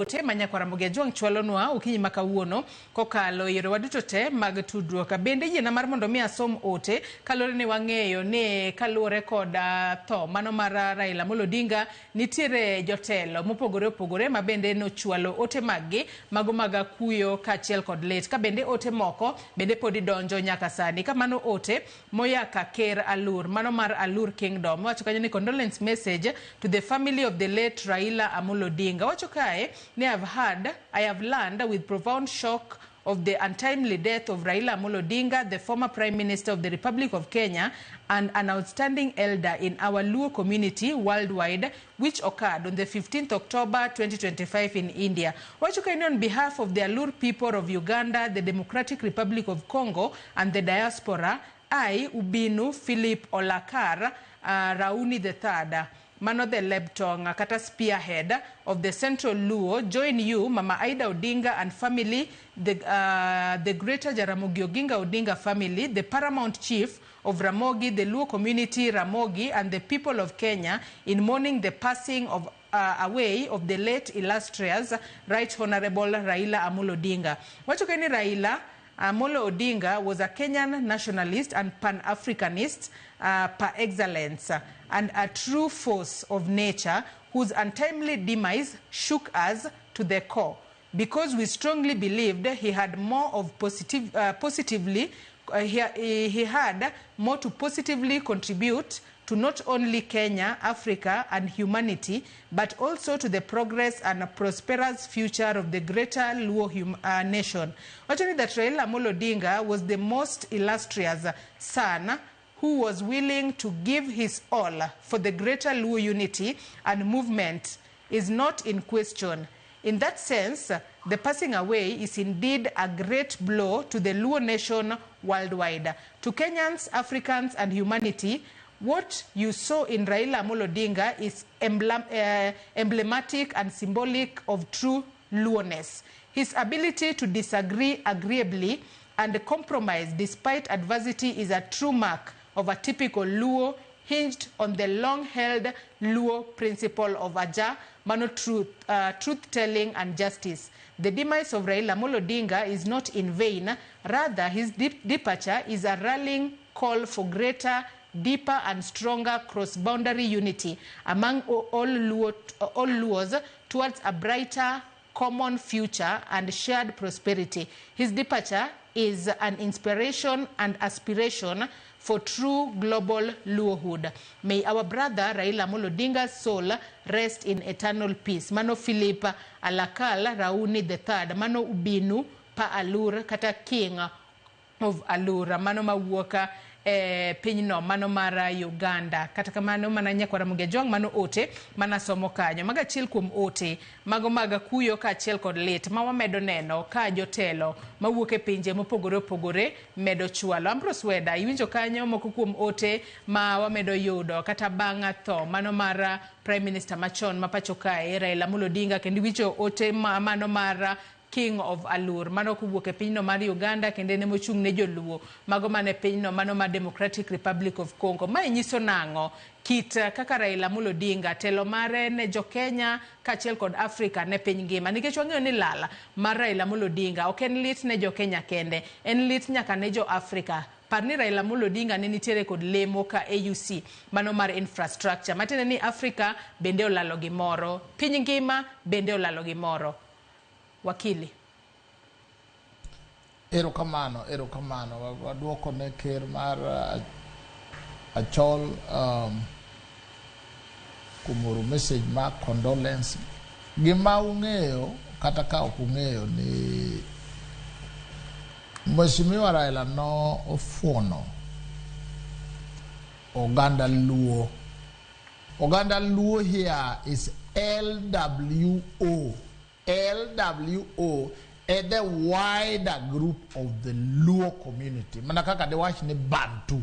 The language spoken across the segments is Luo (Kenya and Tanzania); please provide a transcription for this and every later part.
Ote manyako Ramogi juang chwalonwa ukinyi makawuono kokalo yore waduto te mag tudruok. Bende yiena mar mondo mi asom ote kalore ne wang'eyo ne kalore kod tho mano mar Raila Odinga nitiere jotelo mopogore opogore ma bende no chwalo ote maggi mago mag kuyo kaachiel kod lit ka bende ote moko bende podi donjo nyaka sani ka mano ote moyaka ker Alur mano mar Alur Kingdom wacho kanyo ni condolence message to the family of the late Raila Odinga. Wacho kae I have learned with profound shock of the untimely death of Raila Odinga, the former Prime Minister of the Republic of Kenya and an outstanding elder in our Luo community worldwide, which occurred on the 15th October 2025 in India. Wachukaini on behalf of the Alur people of Uganda, the Democratic Republic of Congo and the diaspora, I, Ubinu Philip Olakar Rauni III, Mano the Lebtong, kata spearhead of the Central Luo, join you, Mama Aida Odinga and family, the greater Ramogi Odinga family, the paramount chief of Ramogi, the Luo community Ramogi, and the people of Kenya in mourning the passing of away of the late illustrious Right Honorable Raila Odinga. Wachukeni Raila Amolo Odinga was a Kenyan nationalist and Pan-Africanist par excellence and a true force of nature whose untimely demise shook us to the core because we strongly believed he had more of he had more to positively contribute to not only Kenya, Africa, and humanity, but also to the progress and prosperous future of the greater Luo nation. Actually, that Raila Odinga was the most illustrious son who was willing to give his all for the greater Luo unity and movement is not in question. In that sense, the passing away is indeed a great blow to the Luo nation worldwide. To Kenyans, Africans, and humanity, what you saw in Raila Odinga is emblematic and symbolic of true Luoness. His ability to disagree agreeably and compromise despite adversity is a true mark of a typical Luo, hinged on the long-held Luo principle of aja, mano truth-telling and justice. The demise of Raila Odinga is not in vain. Rather, his departure is a rallying call for greater, deeper and stronger cross-boundary unity among all Luos towards a brighter common future and shared prosperity. His departure is an inspiration and aspiration for true global Luohood. May our brother Raila Odinga's soul rest in eternal peace. Mano Philip Alakal Rauni III, Mano Ubinu pa Alur kata King of Alura, Mano Mawuoka pinyno mano mara Uganda. Kata kamano mananya kwa Ramogi juang mano ote mana somo kanyo maga chiel kuom ote mago maga kuyo ka chiel kod lit ma wamedo neno ka jotelo mawuok e pinje mopogore opogore medo chwalo. Ambrose Weda iwinjo kanyo moko kuom ote ma wamedo yudo kata bang' tho mano mara Prime Minister machon ma pacho kae Raila Odinga kendo iwinjo ote mano mara King of Alur, mano kuwuok e pinyno mar Uganda kendo ne mochung' ne joluo mago mane pinyno mano mar Democratic Republic of Congo. Ma nyiso nango kit kaka Raila Odinga telo mare ne jo Kenya kaachiel kod Africa ne piny ngima nikech wang'eyo ni lala mar Raila Odinga ok en lit ne jo Kenya kende, en lit nyaka ne jo Africa. Parni Raila Odinga ne nitiere kod lemo ka AUC mano mar infrastructure matene ni Africa bende olalo gimoro, piny ngima bende olalo gimoro. Wakili. Erokamano, waduoko ne ker mar achol kumoro message ma condolence. Gima ung'eyo kata ka ok ung'eyo ni Mheshimiwa Raila no ofuono oganda Luo. Oganda Luo here is LWO. LWO is the wider group of the Luo community. Manakaka de watch ni Bantu.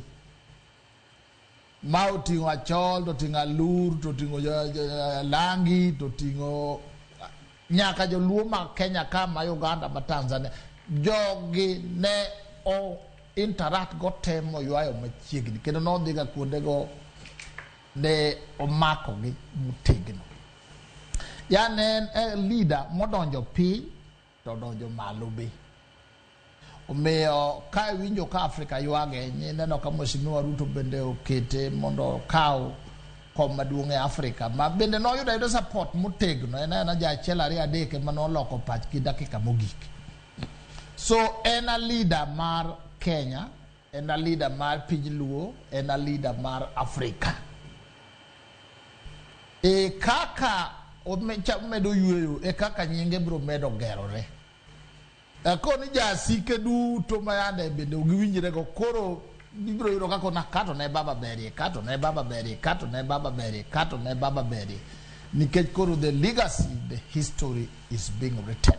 Mautingo Achol, totingo Alur, totingo Langi, totingo nyaka jo Luo ma Kenya kama Uganda ma Tanzania. Jogi ne o interact go temo yuayo machiegni. Kendo no dhiga kuonde go ne omako gi mutegno. Yan en leader modonjo pi to donjo malo be. Omiyo ka winjo ka Afrika ywage neno ka Mheshimiwa Ruto bende okete mondo kaw kom maduong' e Afrika ma bende noyudo support motegno en jaachiel ariyo adek ema noloko pachgi dakika mogik. So en a leader mar Kenya, en a leader mar piny Luo, en a leader mar Afrika. E kaka medo yueyo e kaka nyinge bro medo gerore. Koni jasike duto mayande bende giwinjire go koro biro yudo kako na kato ne baba berie, kato ne baba berie, kato ne baba berie, kato ne baba berie. Nikech koro the legacy, the history is being written.